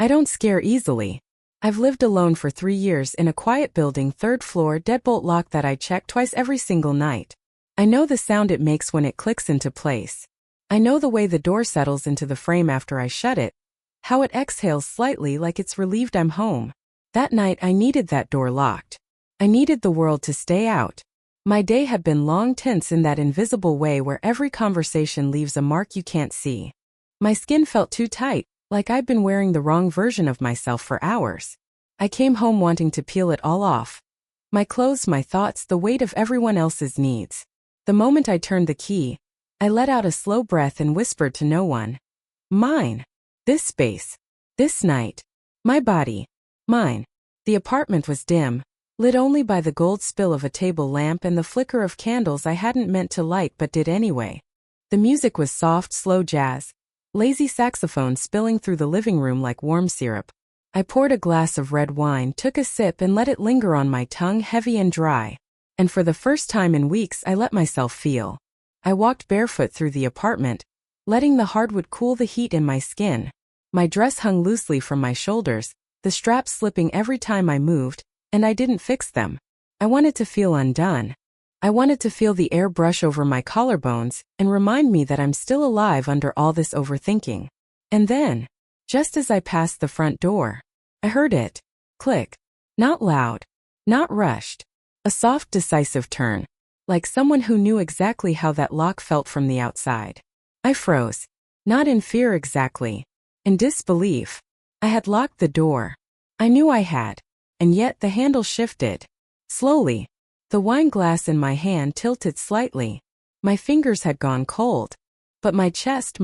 I don't scare easily. I've lived alone for 3 years in a quiet building, third floor, deadbolt lock that I check twice every single night. I know the sound it makes when it clicks into place. I know the way the door settles into the frame after I shut it, how it exhales slightly like it's relieved I'm home. That night I needed that door locked. I needed the world to stay out. My day had been long tense in that invisible way where every conversation leaves a mark you can't see. My skin felt too tight, like I'd been wearing the wrong version of myself for hours. I came home wanting to peel it all off. My clothes, my thoughts, the weight of everyone else's needs. The moment I turned the key, I let out a slow breath and whispered to no one. Mine. This space. This night. My body. Mine. The apartment was dim, lit only by the gold spill of a table lamp and the flicker of candles I hadn't meant to light but did anyway. The music was soft, slow jazz, lazy saxophone spilling through the living room like warm syrup. I poured a glass of red wine, took a sip and let it linger on my tongue, heavy and dry. And for the first time in weeks I let myself feel. I walked barefoot through the apartment, letting the hardwood cool the heat in my skin. My dress hung loosely from my shoulders, the straps slipping every time I moved, and I didn't fix them. I wanted to feel undone. I wanted to feel the air brush over my collarbones and remind me that I'm still alive under all this overthinking. And then, just as I passed the front door, I heard it click. Not loud, not rushed. A soft, decisive turn, like someone who knew exactly how that lock felt from the outside. I froze. Not in fear exactly. In disbelief. I had locked the door. I knew I had. And yet the handle shifted. Slowly. The wine glass in my hand tilted slightly. My fingers had gone cold. But my chest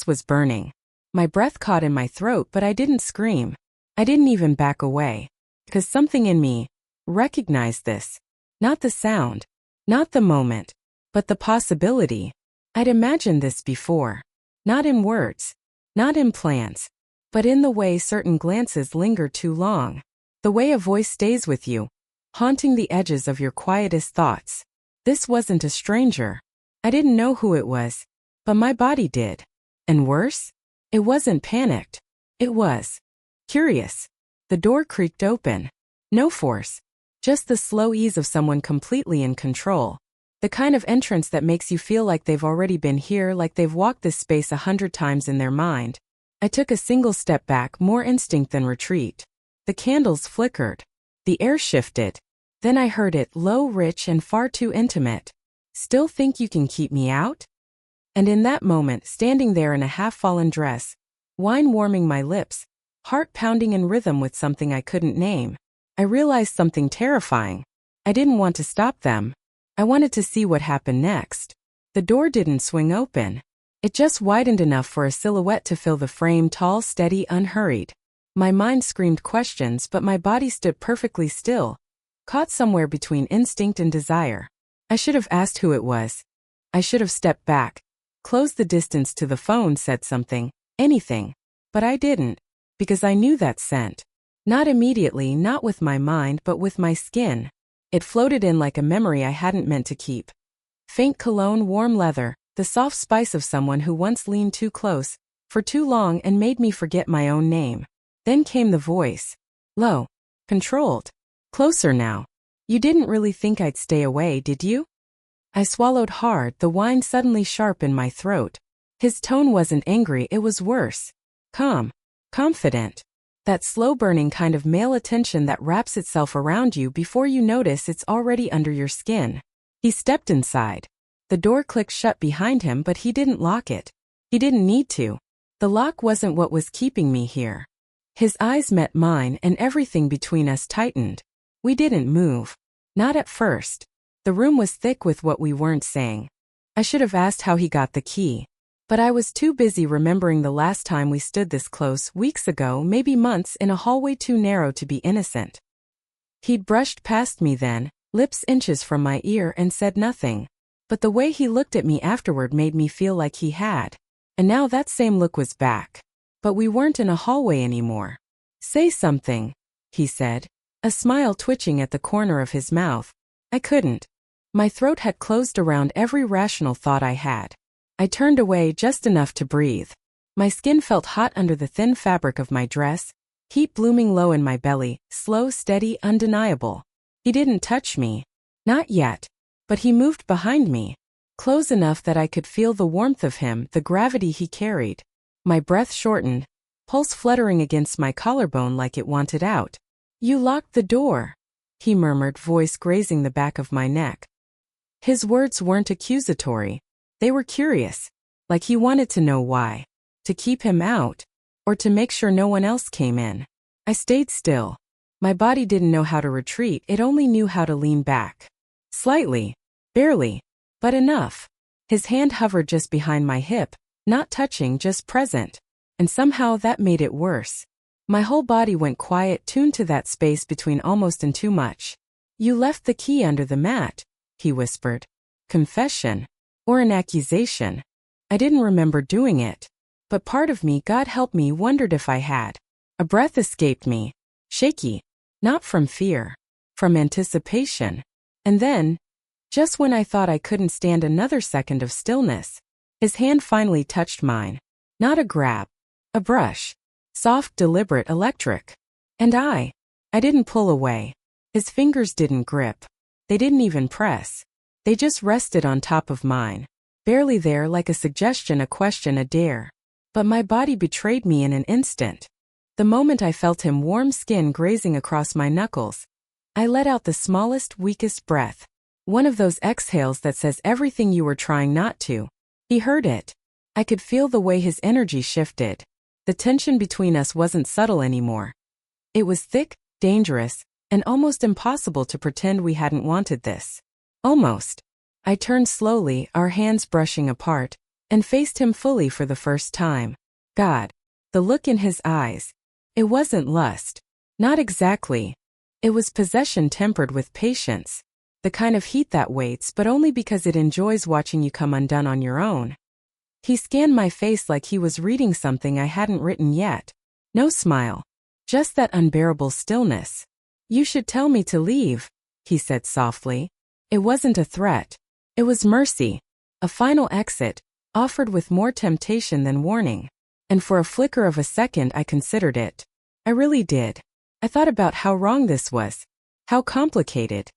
was burning. My breath caught in my throat, but I didn't scream. I didn't even back away. Because something in me recognized this. Not the sound. Not the moment. But the possibility. I'd imagined this before. Not in words. Not in plans. But in the way certain glances linger too long. The way a voice stays with you, haunting the edges of your quietest thoughts. This wasn't a stranger. I didn't know who it was. But my body did. And worse? It wasn't panicked. It was curious. The door creaked open. No force. Just the slow ease of someone completely in control. The kind of entrance that makes you feel like they've already been here, like they've walked this space 100 times in their mind. I took a single step back, more instinct than retreat. The candles flickered. The air shifted. Then I heard it, low, rich, and far too intimate. Still think you can keep me out? And in that moment, standing there in a half-fallen dress, wine warming my lips, heart pounding in rhythm with something I couldn't name, I realized something terrifying. I didn't want to stop them. I wanted to see what happened next. The door didn't swing open. It just widened enough for a silhouette to fill the frame, tall, steady, unhurried. My mind screamed questions, but my body stood perfectly still, caught somewhere between instinct and desire. I should have asked who it was. I should have stepped back, closed the distance to the phone, said something, anything. But I didn't, because I knew that scent. Not immediately, not with my mind, but with my skin. It floated in like a memory I hadn't meant to keep. Faint cologne, warm leather, the soft spice of someone who once leaned too close, for too long, and made me forget my own name. Then came the voice. Low. Controlled. Closer now. You didn't really think I'd stay away, did you? I swallowed hard, the wine suddenly sharp in my throat. His tone wasn't angry, it was worse. Calm. Confident. That slow-burning kind of male attention that wraps itself around you before you notice it's already under your skin. He stepped inside. The door clicked shut behind him, but he didn't lock it. He didn't need to. The lock wasn't what was keeping me here. His eyes met mine and everything between us tightened. We didn't move. Not at first. The room was thick with what we weren't saying. I should have asked how he got the key. But I was too busy remembering the last time we stood this close, weeks ago, maybe months, in a hallway too narrow to be innocent. He'd brushed past me then, lips inches from my ear, and said nothing. But the way he looked at me afterward made me feel like he had. And now that same look was back. But we weren't in a hallway anymore. Say something, he said, a smile twitching at the corner of his mouth. I couldn't. My throat had closed around every rational thought I had. I turned away just enough to breathe. My skin felt hot under the thin fabric of my dress, Heat blooming low in my belly, slow, steady, undeniable. He didn't touch me. Not yet. But he moved behind me. Close enough that I could feel the warmth of him, the gravity he carried. My breath shortened, pulse fluttering against my collarbone like it wanted out. "You locked the door," he murmured, voice grazing the back of my neck. His words weren't accusatory. They were curious, like he wanted to know why. To keep him out, or to make sure no one else came in. I stayed still. My body didn't know how to retreat, it only knew how to lean back. Slightly. Barely. But enough. His hand hovered just behind my hip, not touching, just present. And somehow that made it worse. My whole body went quiet, tuned to that space between almost and too much. "You left the key under the mat," he whispered. Confession? Or an accusation? I didn't remember doing it. But part of me, God help me, wondered if I had. A breath escaped me. Shaky. Not from fear. From anticipation. And then, just when I thought I couldn't stand another second of stillness, his hand finally touched mine. Not a grab. A brush. Soft, deliberate, electric. And I didn't pull away. His fingers didn't grip. They didn't even press. They just rested on top of mine. Barely there, like a suggestion, a question, a dare. But my body betrayed me in an instant. The moment I felt him warm skin grazing across my knuckles, I let out the smallest, weakest breath. One of those exhales that says everything you were trying not to. He heard it. I could feel the way his energy shifted. The tension between us wasn't subtle anymore. It was thick, dangerous, and almost impossible to pretend we hadn't wanted this. Almost. I turned slowly, our hands brushing apart, and faced him fully for the first time. God. The look in his eyes. It wasn't lust. Not exactly. It was possession tempered with patience. The kind of heat that waits, but only because it enjoys watching you come undone on your own. He scanned my face like he was reading something I hadn't written yet. No smile. Just that unbearable stillness. "You should tell me to leave," he said softly. It wasn't a threat. It was mercy. A final exit, offered with more temptation than warning. And for a flicker of a second I considered it. I really did. I thought about how wrong this was. How complicated.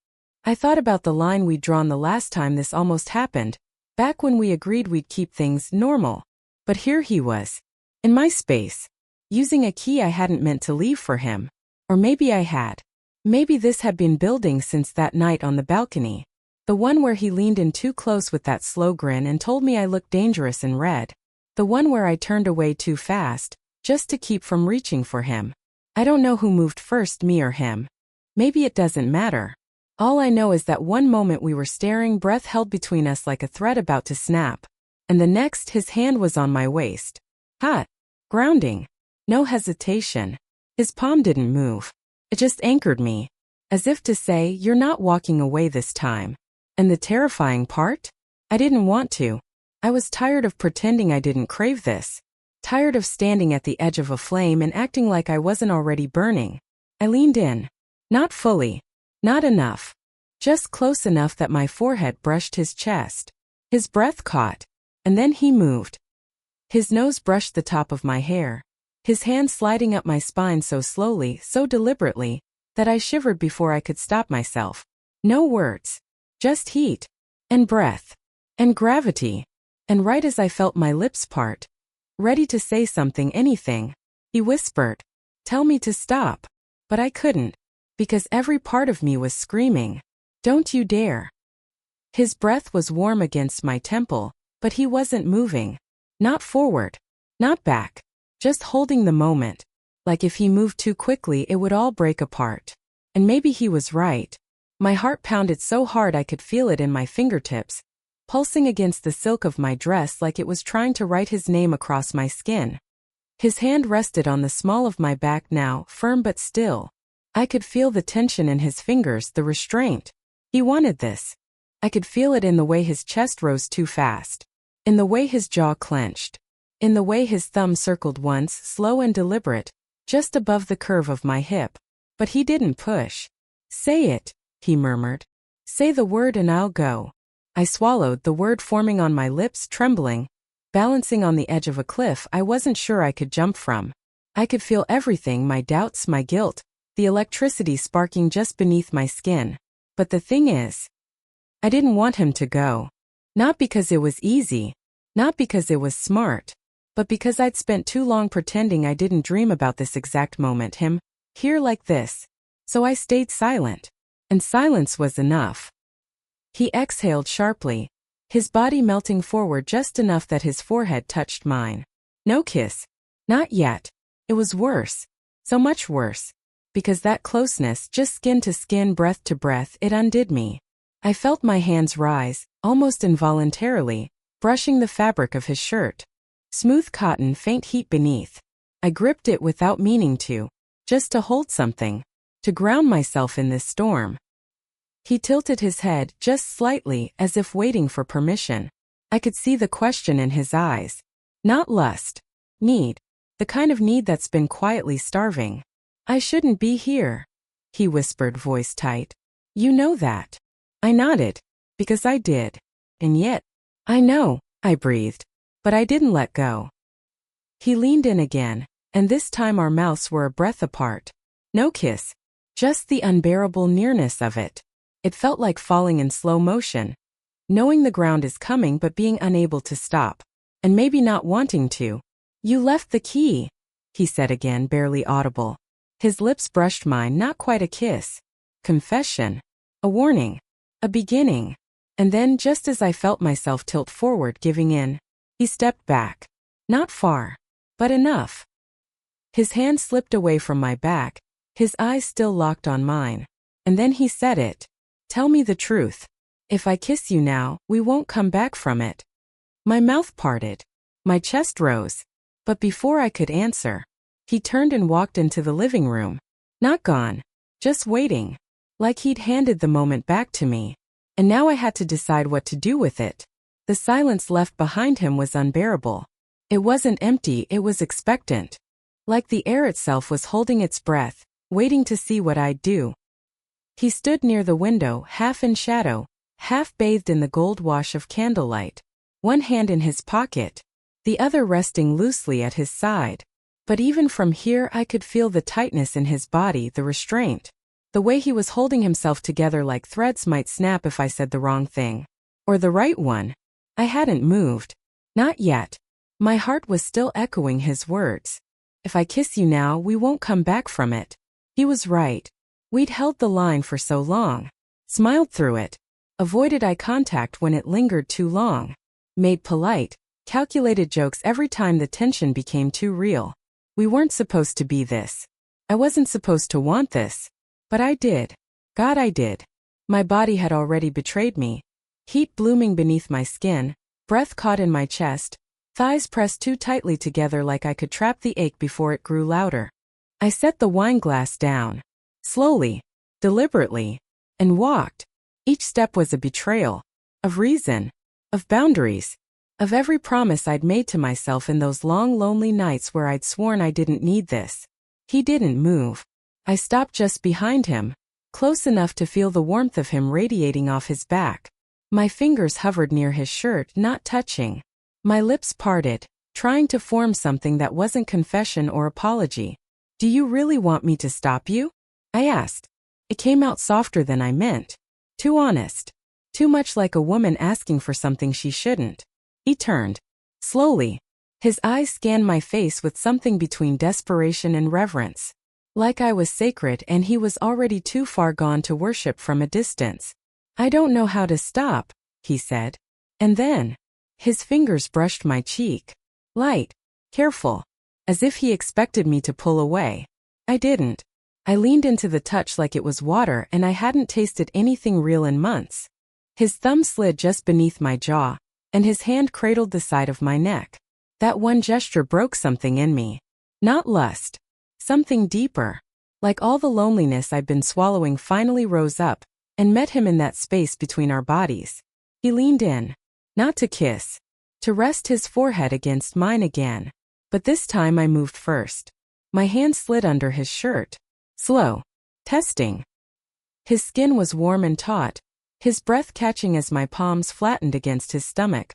I thought about the line we'd drawn the last time this almost happened. Back when we agreed we'd keep things normal. But here he was. In my space. Using a key I hadn't meant to leave for him. Or maybe I had. Maybe this had been building since that night on the balcony. The one where he leaned in too close with that slow grin and told me I looked dangerous in red. The one where I turned away too fast, just to keep from reaching for him. I don't know who moved first, me or him. Maybe it doesn't matter. All I know is that one moment we were staring, breath held between us like a thread about to snap. And the next, his hand was on my waist. Hot. Grounding. No hesitation. His palm didn't move. It just anchored me. As if to say, you're not walking away this time. And the terrifying part? I didn't want to. I was tired of pretending I didn't crave this. Tired of standing at the edge of a flame and acting like I wasn't already burning. I leaned in. Not fully. Not enough. Just close enough that my forehead brushed his chest. His breath caught. And then he moved. His nose brushed the top of my hair. His hand sliding up my spine so slowly, so deliberately, that I shivered before I could stop myself. No words. Just heat. And breath. And gravity. And right as I felt my lips part, ready to say something, anything, he whispered, "Tell me to stop." But I couldn't. Because every part of me was screaming, "Don't you dare." His breath was warm against my temple, but he wasn't moving. Not forward. Not back. Just holding the moment. Like if he moved too quickly it would all break apart. And maybe he was right. My heart pounded so hard I could feel it in my fingertips, pulsing against the silk of my dress like it was trying to write his name across my skin. His hand rested on the small of my back now, firm but still. I could feel the tension in his fingers, the restraint. He wanted this. I could feel it in the way his chest rose too fast. In the way his jaw clenched. In the way his thumb circled once, slow and deliberate, just above the curve of my hip. But he didn't push. "Say it," he murmured. "Say the word and I'll go." I swallowed, the word forming on my lips, trembling, balancing on the edge of a cliff I wasn't sure I could jump from. I could feel everything, my doubts, my guilt, the electricity sparking just beneath my skin. But the thing is, I didn't want him to go. Not because it was easy, not because it was smart, but because I'd spent too long pretending I didn't dream about this exact moment, him, here like this. So I stayed silent. And silence was enough. He exhaled sharply, his body melting forward just enough that his forehead touched mine. No kiss. Not yet. It was worse. So much worse. Because that closeness, just skin to skin, breath to breath, it undid me. I felt my hands rise, almost involuntarily, brushing the fabric of his shirt. Smooth cotton, faint heat beneath. I gripped it without meaning to, just to hold something, to ground myself in this storm. He tilted his head just slightly, as if waiting for permission. I could see the question in his eyes. Not lust. Need. The kind of need that's been quietly starving. I shouldn't be here, he whispered, voice tight. You know that. I nodded. Because I did. And yet, I know, I breathed. But I didn't let go. He leaned in again, and this time our mouths were a breath apart. No kiss. Just the unbearable nearness of it. It felt like falling in slow motion. Knowing the ground is coming but being unable to stop. And maybe not wanting to. You left the key, he said again, barely audible. His lips brushed mine, not quite a kiss. Confession. A warning. A beginning. And then, just as I felt myself tilt forward, giving in, he stepped back. Not far. But enough. His hand slipped away from my back, his eyes still locked on mine. And then he said it. Tell me the truth. If I kiss you now, we won't come back from it. My mouth parted. My chest rose. But before I could answer, he turned and walked into the living room. Not gone. Just waiting. Like he'd handed the moment back to me. And now I had to decide what to do with it. The silence left behind him was unbearable. It wasn't empty, it was expectant. Like the air itself was holding its breath, waiting to see what I'd do. He stood near the window, half in shadow, half bathed in the gold wash of candlelight. One hand in his pocket, the other resting loosely at his side. But even from here I could feel the tightness in his body, the restraint. The way he was holding himself together like threads might snap if I said the wrong thing. Or the right one. I hadn't moved. Not yet. My heart was still echoing his words. If I kiss you now, we won't come back from it. He was right. We'd held the line for so long. Smiled through it. Avoided eye contact when it lingered too long. Made polite, calculated jokes every time the tension became too real. We weren't supposed to be this. I wasn't supposed to want this. But I did. God, I did. My body had already betrayed me. Heat blooming beneath my skin, breath caught in my chest, thighs pressed too tightly together like I could trap the ache before it grew louder. I set the wine glass down. Slowly, deliberately, and walked. Each step was a betrayal. Of reason. Of boundaries. Of every promise I'd made to myself in those long lonely nights where I'd sworn I didn't need this. He didn't move. I stopped just behind him, close enough to feel the warmth of him radiating off his back. My fingers hovered near his shirt, not touching. My lips parted, trying to form something that wasn't confession or apology. Do you really want me to stop you? I asked. It came out softer than I meant. Too honest. Too much like a woman asking for something she shouldn't. He turned. Slowly. His eyes scanned my face with something between desperation and reverence. Like I was sacred and he was already too far gone to worship from a distance. I don't know how to stop, he said. And then, his fingers brushed my cheek. Light. Careful. As if he expected me to pull away. I didn't. I leaned into the touch like it was water and I hadn't tasted anything real in months. His thumb slid just beneath my jaw, and his hand cradled the side of my neck. That one gesture broke something in me. Not lust. Something deeper. Like all the loneliness I'd been swallowing finally rose up, and met him in that space between our bodies. He leaned in. Not to kiss. To rest his forehead against mine again. But this time I moved first. My hand slid under his shirt. Slow. Testing. His skin was warm and taut, his breath catching as my palms flattened against his stomach.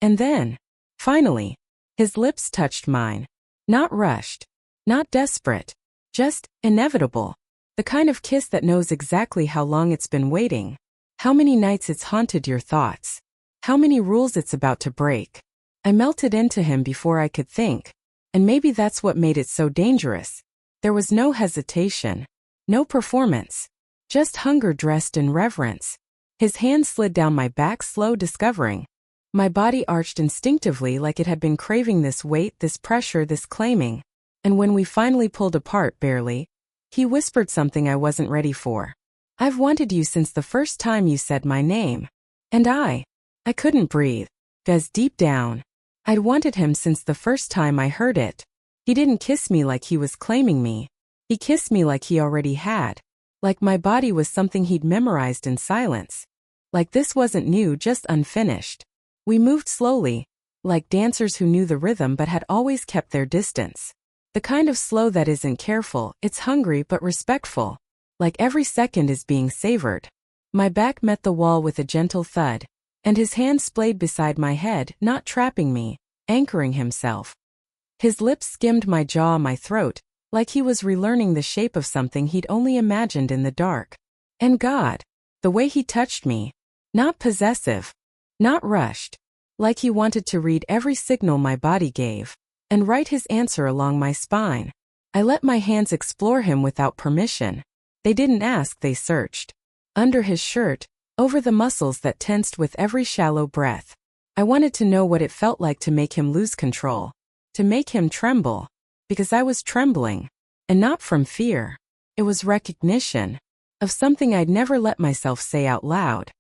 And then, finally, his lips touched mine. Not rushed. Not desperate. Just inevitable. The kind of kiss that knows exactly how long it's been waiting. How many nights it's haunted your thoughts. How many rules it's about to break. I melted into him before I could think. And maybe that's what made it so dangerous. There was no hesitation. No performance. Just hunger dressed in reverence. His hand slid down my back, slow discovering. My body arched instinctively like it had been craving this weight, this pressure, this claiming. And when we finally pulled apart, barely, he whispered something I wasn't ready for. I've wanted you since the first time you said my name. And I couldn't breathe. Because deep down, I'd wanted him since the first time I heard it. He didn't kiss me like he was claiming me. He kissed me like he already had. Like my body was something he'd memorized in silence. Like this wasn't new, just unfinished. We moved slowly, like dancers who knew the rhythm but had always kept their distance. The kind of slow that isn't careful, it's hungry but respectful. Like every second is being savored. My back met the wall with a gentle thud, and his hand splayed beside my head, not trapping me, anchoring himself. His lips skimmed my jaw, my throat, like he was relearning the shape of something he'd only imagined in the dark. And God, the way he touched me, not possessive, not rushed, like he wanted to read every signal my body gave, and write his answer along my spine. I let my hands explore him without permission. They didn't ask, they searched. Under his shirt, over the muscles that tensed with every shallow breath. I wanted to know what it felt like to make him lose control. To make him tremble. Because I was trembling. And not from fear. It was recognition. Of something I'd never let myself say out loud.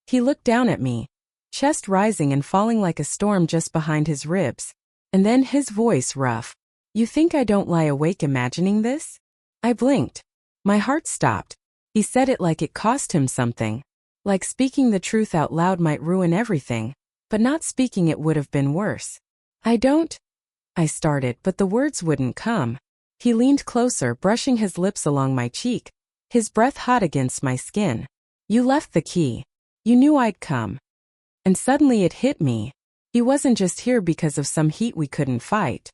He looked down at me. Chest rising and falling like a storm just behind his ribs. And then his voice rough. You think I don't lie awake imagining this? I blinked. My heart stopped. He said it like it cost him something. Like speaking the truth out loud might ruin everything. But not speaking it would have been worse. I started, but the words wouldn't come. He leaned closer, brushing his lips along my cheek. His breath hot against my skin. You left the key. You knew I'd come. And suddenly it hit me. He wasn't just here because of some heat we couldn't fight.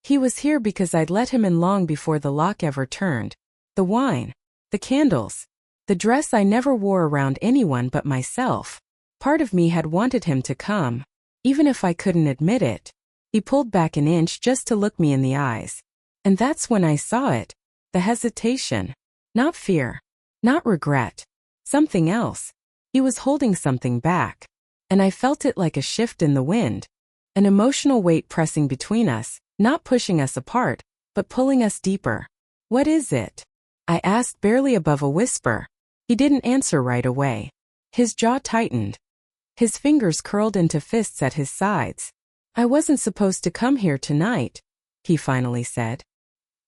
He was here because I'd let him in long before the lock ever turned. The wine. The candles. The dress I never wore around anyone but myself. Part of me had wanted him to come. Even if I couldn't admit it. He pulled back an inch just to look me in the eyes. And that's when I saw it. The hesitation. Not fear. Not regret. Something else. He was holding something back. And I felt it like a shift in the wind. An emotional weight pressing between us, not pushing us apart, but pulling us deeper. What is it? I asked, barely above a whisper. He didn't answer right away. His jaw tightened. His fingers curled into fists at his sides. I wasn't supposed to come here tonight, he finally said.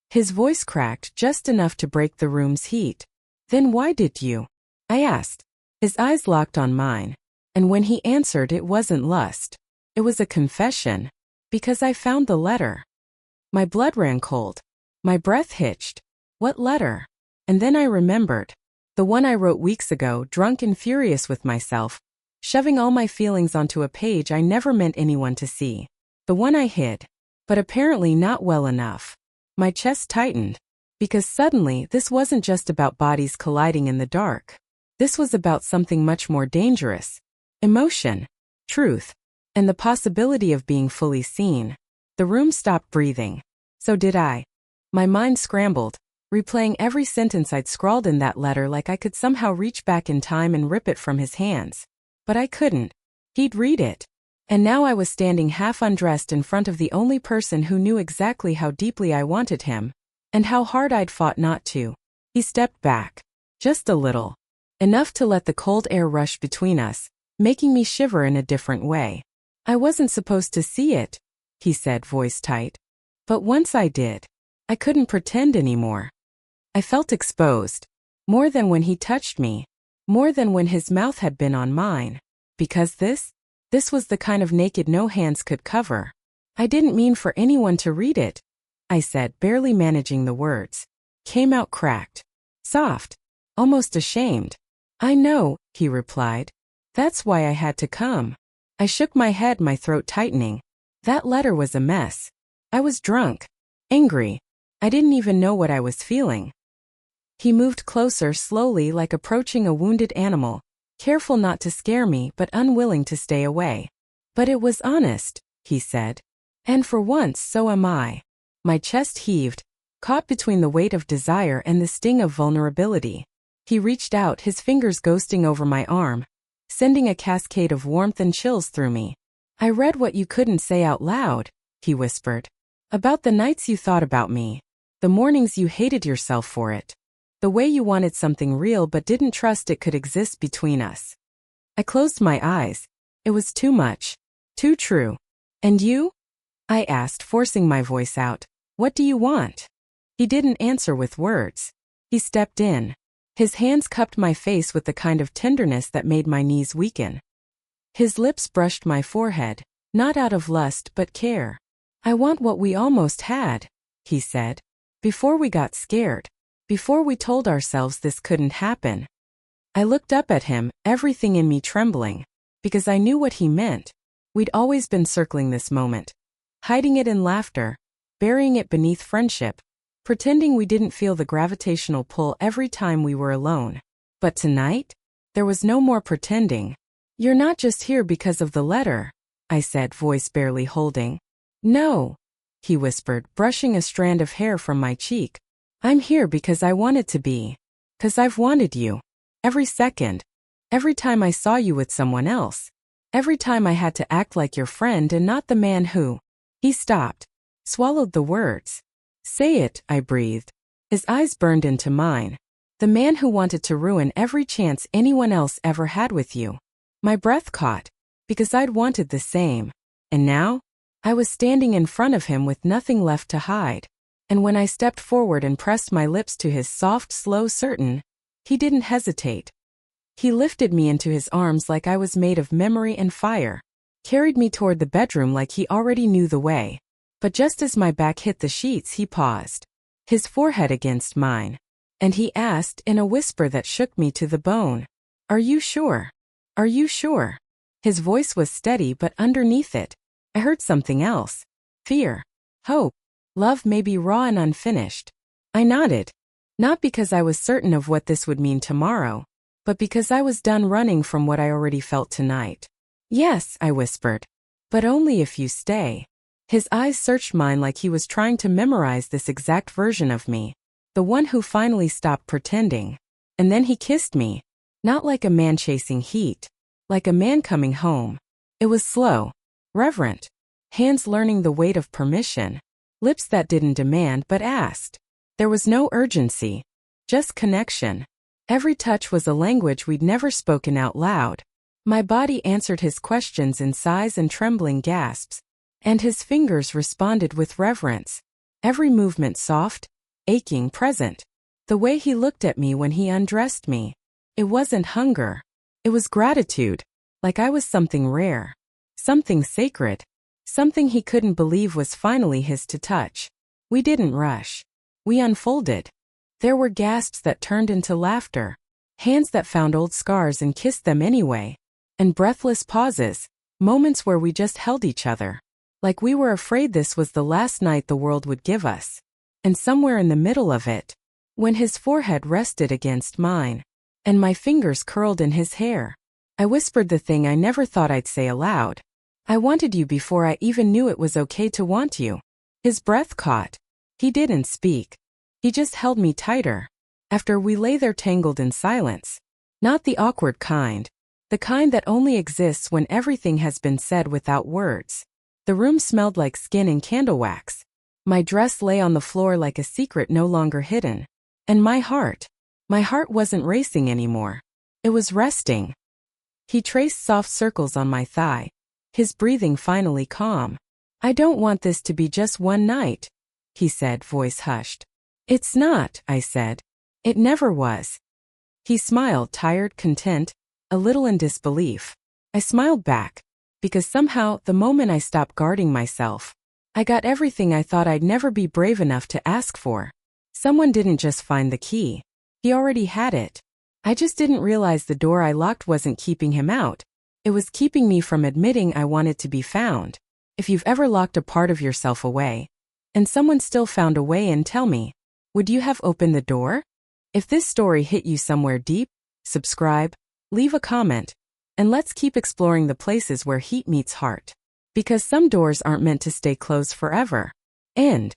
His voice cracked just enough to break the room's heat. Then why did you? I asked. His eyes locked on mine. And when he answered, it wasn't lust. It was a confession. Because I found the letter. My blood ran cold. My breath hitched. What letter? And then I remembered. The one I wrote weeks ago, drunk and furious with myself. Shoving all my feelings onto a page I never meant anyone to see. The one I hid. But apparently not well enough. My chest tightened. Because suddenly, this wasn't just about bodies colliding in the dark. This was about something much more dangerous. Emotion. Truth. And the possibility of being fully seen. The room stopped breathing. So did I. My mind scrambled, replaying every sentence I'd scrawled in that letter like I could somehow reach back in time and rip it from his hands. But I couldn't. He'd read it. And now I was standing half undressed in front of the only person who knew exactly how deeply I wanted him. And how hard I'd fought not to. He stepped back. Just a little. Enough to let the cold air rush between us, making me shiver in a different way. I wasn't supposed to see it, he said, voice tight. But once I did, I couldn't pretend anymore. I felt exposed. More than when he touched me. More than when his mouth had been on mine. Because this was the kind of naked no hands could cover. I didn't mean for anyone to read it, I said, barely managing the words. Came out cracked. Soft. Almost ashamed. I know, he replied. That's why I had to come. I shook my head, my throat tightening. That letter was a mess. I was drunk. Angry. I didn't even know what I was feeling. He moved closer slowly like approaching a wounded animal, careful not to scare me but unwilling to stay away. But it was honest, he said. And for once so am I. My chest heaved, caught between the weight of desire and the sting of vulnerability. He reached out, his fingers ghosting over my arm, sending a cascade of warmth and chills through me. I read what you couldn't say out loud, he whispered. About the nights you thought about me. The mornings you hated yourself for it. The way you wanted something real but didn't trust it could exist between us. I closed my eyes. It was too much. Too true. And you? I asked, forcing my voice out. What do you want? He didn't answer with words. He stepped in. His hands cupped my face with the kind of tenderness that made my knees weaken. His lips brushed my forehead, not out of lust but care. I want what we almost had, he said. Before we got scared. Before we told ourselves this couldn't happen. I looked up at him, everything in me trembling. Because I knew what he meant. We'd always been circling this moment. Hiding it in laughter. Burying it beneath friendship. Pretending we didn't feel the gravitational pull every time we were alone. But tonight? There was no more pretending. You're not just here because of the letter, I said, voice barely holding. No, he whispered, brushing a strand of hair from my cheek. I'm here because I wanted to be. 'Cause I've wanted you. Every second. Every time I saw you with someone else. Every time I had to act like your friend and not the man who. He stopped. Swallowed the words. Say it, I breathed. His eyes burned into mine. The man who wanted to ruin every chance anyone else ever had with you. My breath caught. Because I'd wanted the same. And now? I was standing in front of him with nothing left to hide. And when I stepped forward and pressed my lips to his soft, slow, certain, he didn't hesitate. He lifted me into his arms like I was made of memory and fire, carried me toward the bedroom like he already knew the way. But just as my back hit the sheets, he paused, his forehead against mine. And he asked in a whisper that shook me to the bone, Are you sure? Are you sure? His voice was steady, but underneath it, I heard something else. Fear. Hope. Love may be raw and unfinished. I nodded. Not because I was certain of what this would mean tomorrow, but because I was done running from what I already felt tonight. Yes, I whispered. But only if you stay. His eyes searched mine like he was trying to memorize this exact version of me. The one who finally stopped pretending. And then he kissed me. Not like a man chasing heat. Like a man coming home. It was slow. Reverent. Hands learning the weight of permission. Lips that didn't demand but asked. There was no urgency. Just connection. Every touch was a language we'd never spoken out loud. My body answered his questions in sighs and trembling gasps. And his fingers responded with reverence. Every movement soft, aching, present. The way he looked at me when he undressed me. It wasn't hunger. It was gratitude. Like I was something rare. Something sacred. Something he couldn't believe was finally his to touch. We didn't rush. We unfolded. There were gasps that turned into laughter. Hands that found old scars and kissed them anyway. And breathless pauses. Moments where we just held each other. Like we were afraid this was the last night the world would give us. And somewhere in the middle of it, when his forehead rested against mine, and my fingers curled in his hair, I whispered the thing I never thought I'd say aloud. I wanted you before I even knew it was okay to want you. His breath caught. He didn't speak. He just held me tighter. After we lay there tangled in silence. Not the awkward kind. The kind that only exists when everything has been said without words. The room smelled like skin and candle wax. My dress lay on the floor like a secret no longer hidden. And my heart wasn't racing anymore. It was resting. He traced soft circles on my thigh, his breathing finally calm. I don't want this to be just one night, he said, voice hushed. It's not, I said. It never was. He smiled, tired, content, a little in disbelief. I smiled back. Because somehow, the moment I stopped guarding myself, I got everything I thought I'd never be brave enough to ask for. Someone didn't just find the key. He already had it. I just didn't realize the door I locked wasn't keeping him out. It was keeping me from admitting I wanted to be found. If you've ever locked a part of yourself away, and someone still found a way in. Tell me, would you have opened the door? If this story hit you somewhere deep, subscribe, leave a comment, and let's keep exploring the places where heat meets heart. Because some doors aren't meant to stay closed forever. End.